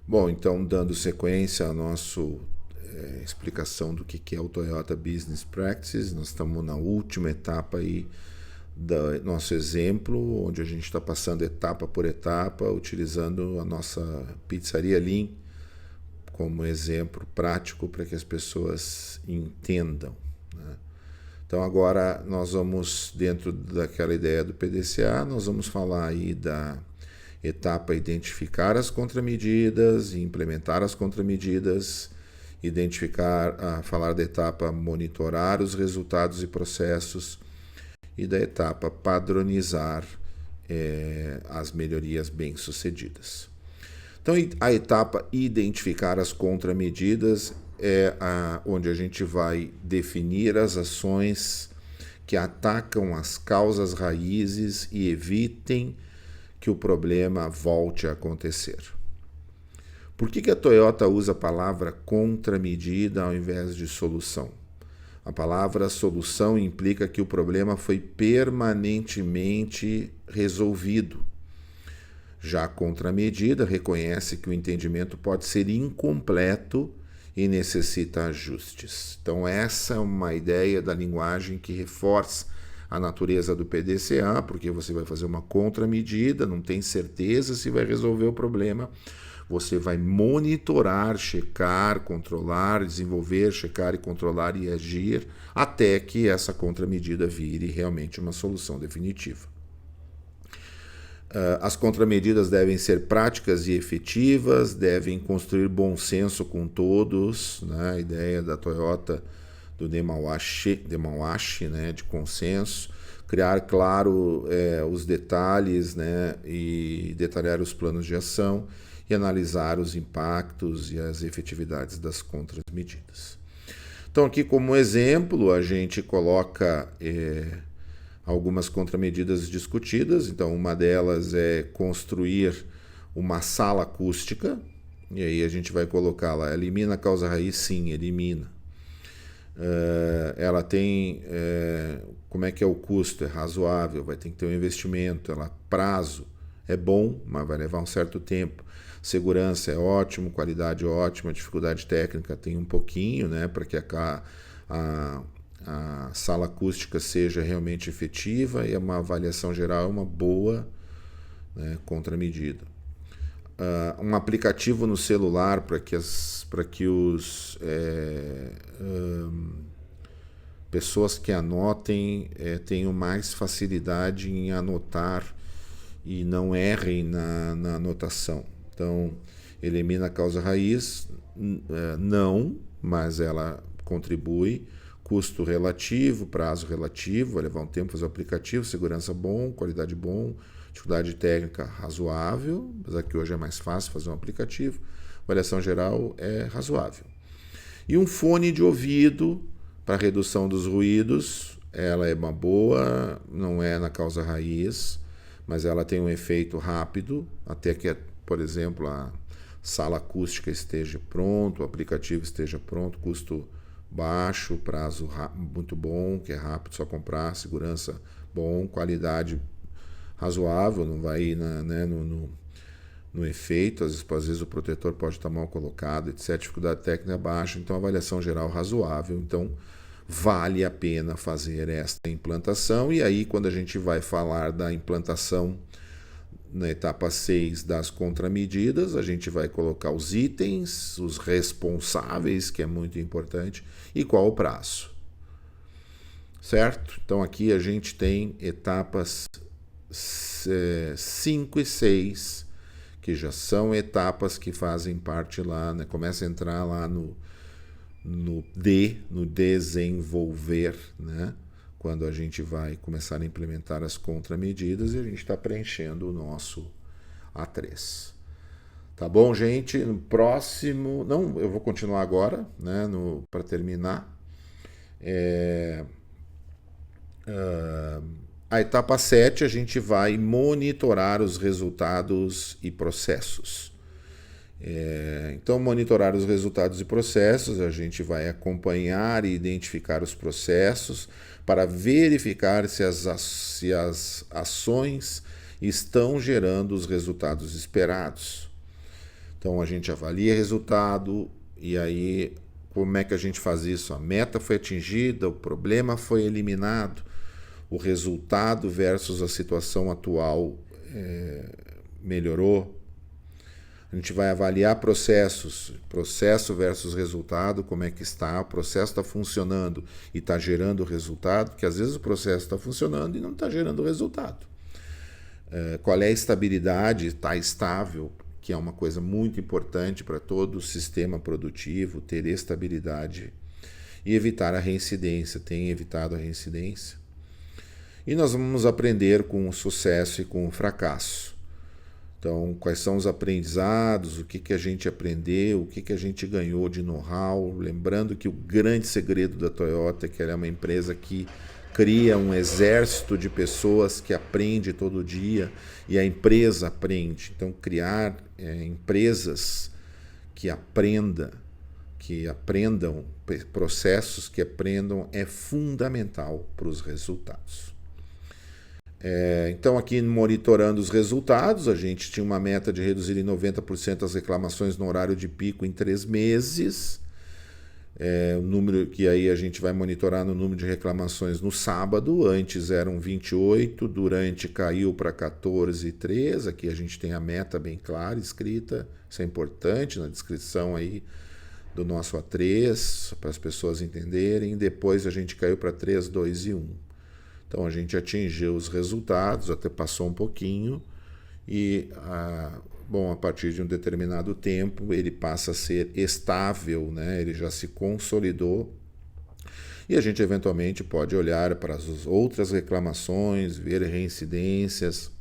Bom, então dando sequência à nossa explicação do que é o Toyota Business Practices, nós estamos na última etapa aí do nosso exemplo, onde a gente está passando etapa por etapa, utilizando a nossa pizzaria Lean como exemplo prático para que as pessoas entendam, né? Então agora nós vamos, dentro daquela ideia do PDCA, nós vamos falar aí da etapa identificar as contramedidas, implementar as contramedidas, falar da etapa monitorar os resultados e processos e da etapa padronizar as melhorias bem-sucedidas. Então, a etapa identificar as contramedidas onde a gente vai definir as ações que atacam as causas raízes e evitem que o problema volte a acontecer. Por que a Toyota usa a palavra contramedida ao invés de solução? A palavra solução implica que o problema foi permanentemente resolvido. Já a contramedida reconhece que o entendimento pode ser incompleto e necessita ajustes. Então essa é uma ideia da linguagem que reforça a natureza do PDCA, porque você vai fazer uma contramedida, não tem certeza se vai resolver o problema. Você vai monitorar, checar, controlar, desenvolver, checar e controlar e agir até que essa contramedida vire realmente uma solução definitiva. As contramedidas devem ser práticas e efetivas, devem construir bom senso com todos, né? A ideia da Toyota do Demawashi, né? De consenso, criar claro os detalhes, né? E detalhar os planos de ação e analisar os impactos e as efetividades das contramedidas. Então aqui como exemplo a gente coloca algumas contramedidas discutidas. Então, uma delas é construir uma sala acústica, e aí a gente vai colocá-la. Elimina a causa raiz? Sim, elimina. Ela tem. Como é que é o custo? É razoável, vai ter que ter um investimento. Prazo é bom, mas vai levar um certo tempo. Segurança é ótimo, qualidade ótima, dificuldade técnica tem um pouquinho, né, para que a sala acústica seja realmente efetiva e uma avaliação geral é uma boa, né, contramedida. Um aplicativo no celular para que pessoas que anotem tenham mais facilidade em anotar e não errem na anotação. Então, elimina a causa raiz? Não, mas ela contribui. Custo relativo, prazo relativo, vai levar um tempo fazer o aplicativo, segurança bom, qualidade bom, dificuldade técnica razoável, apesar que hoje é mais fácil fazer um aplicativo, avaliação geral é razoável. E um fone de ouvido para redução dos ruídos, ela é uma boa, não é na causa raiz, mas ela tem um efeito rápido, até que, por exemplo, a sala acústica esteja pronto, o aplicativo esteja pronto, custo baixo, prazo muito bom, que é rápido, só comprar, segurança bom, qualidade razoável, não vai ir no efeito, às vezes o protetor pode estar mal colocado, etc. Dificuldade técnica baixa, então avaliação geral razoável, então vale a pena fazer esta implantação. E aí quando a gente vai falar da implantação na etapa 6 das contramedidas, a gente vai colocar os itens, os responsáveis, que é muito importante, e qual o prazo. Certo? Então aqui a gente tem etapas 5 e 6, que já são etapas que fazem parte lá, né? Começa a entrar lá no desenvolver, né? Quando a gente vai começar a implementar as contramedidas e a gente está preenchendo o nosso A3. Tá bom, gente? No próximo... Não, eu vou continuar agora, né? Para terminar. A etapa 7 a gente vai monitorar os resultados e processos. Então, monitorar os resultados e processos, a gente vai acompanhar e identificar os processos para verificar se as ações estão gerando os resultados esperados. Então a gente avalia resultado e aí como é que a gente faz isso? A meta foi atingida, o problema foi eliminado, o resultado versus a situação atual melhorou. A gente vai avaliar processos, processo versus resultado, como é que está, o processo está funcionando e está gerando resultado, porque às vezes o processo está funcionando e não está gerando resultado. Qual é a estabilidade? Está estável, que é uma coisa muito importante para todo o sistema produtivo, ter estabilidade e evitar a reincidência. Tem evitado a reincidência. E nós vamos aprender com o sucesso e com o fracasso. Então, quais são os aprendizados, o que a gente aprendeu, o que a gente ganhou de know-how. Lembrando que o grande segredo da Toyota é que ela é uma empresa que cria um exército de pessoas que aprende todo dia e a empresa aprende. Então, criar empresas que aprendam, processos que aprendam é fundamental para os resultados. Então, aqui monitorando os resultados, a gente tinha uma meta de reduzir em 90% as reclamações no horário de pico em 3 meses. O número que aí a gente vai monitorar no número de reclamações no sábado. Antes eram 28, durante caiu para 14,3. Aqui a gente tem a meta bem clara, escrita. Isso é importante na descrição aí do nosso A3, para as pessoas entenderem. Depois a gente caiu para 3, 2 e 1. Então a gente atingiu os resultados, até passou um pouquinho e, a partir de um determinado tempo ele passa a ser estável, né? Ele já se consolidou e a gente eventualmente pode olhar para as outras reclamações, ver reincidências,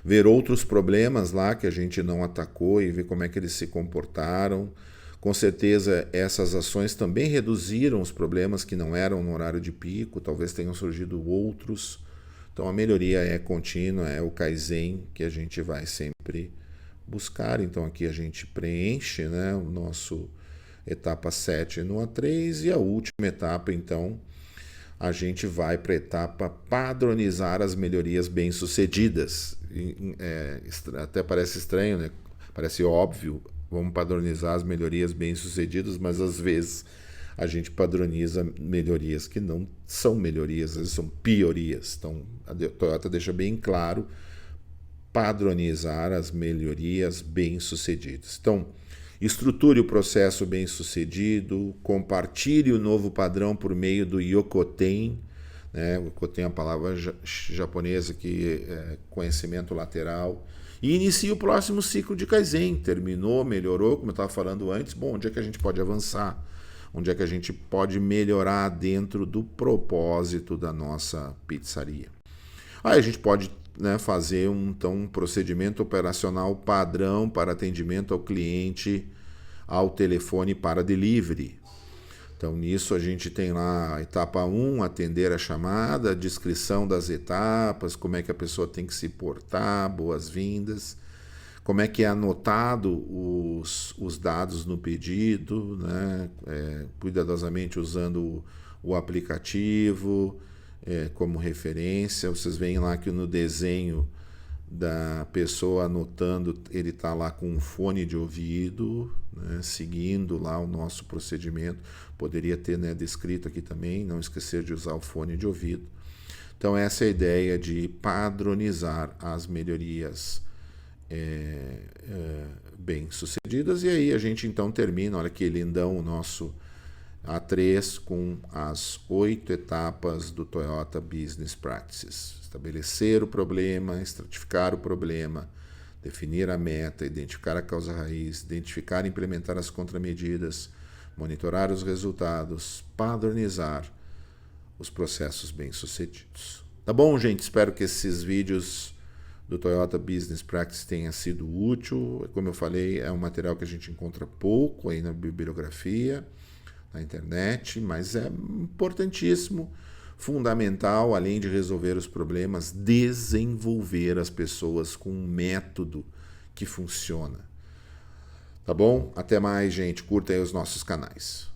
ver outros problemas lá que a gente não atacou e ver como é que eles se comportaram. Com certeza, essas ações também reduziram os problemas que não eram no horário de pico, talvez tenham surgido outros. Então, a melhoria é contínua, é o Kaizen que a gente vai sempre buscar. Então, aqui a gente preenche, né, o nosso etapa 7 no A3 e a última etapa, então, a gente vai para a etapa padronizar as melhorias bem-sucedidas. Até parece estranho, né? Parece óbvio. Vamos padronizar as melhorias bem-sucedidas, mas às vezes a gente padroniza melhorias que não são melhorias, às vezes são piorias. Então, a Toyota deixa bem claro padronizar as melhorias bem-sucedidas. Então, estruture o processo bem-sucedido, compartilhe o novo padrão por meio do Yokoten. Né? O Yokoten é uma palavra japonesa que é conhecimento lateral. E inicia o próximo ciclo de Kaizen. Terminou, melhorou, como eu estava falando antes. Bom, onde é que a gente pode avançar? Onde é que a gente pode melhorar dentro do propósito da nossa pizzaria? Aí a gente pode, né, fazer um procedimento operacional padrão para atendimento ao cliente ao telefone para delivery. Então, nisso a gente tem lá a etapa 1, atender a chamada, a descrição das etapas, como é que a pessoa tem que se portar, boas-vindas, como é que é anotado os dados no pedido, né? Cuidadosamente usando o aplicativo como referência. Vocês veem lá que no desenho da pessoa anotando, ele está lá com um fone de ouvido, né, seguindo lá o nosso procedimento. Poderia ter, né, descrito aqui também, não esquecer de usar o fone de ouvido. Então essa é a ideia de padronizar as melhorias bem-sucedidas. E aí a gente então termina, olha que lindão o nosso A3 com as 8 etapas do Toyota Business Practices. Estabelecer o problema, estratificar o problema, definir a meta, identificar a causa raiz, identificar e implementar as contramedidas, monitorar os resultados, padronizar os processos bem-sucedidos. Tá bom, gente? Espero que esses vídeos do Toyota Business Practice tenham sido útil. Como eu falei, é um material que a gente encontra pouco aí na bibliografia, na internet, mas é importantíssimo, fundamental, além de resolver os problemas, desenvolver as pessoas com um método que funciona. Tá bom? Até mais, gente. Curta aí os nossos canais.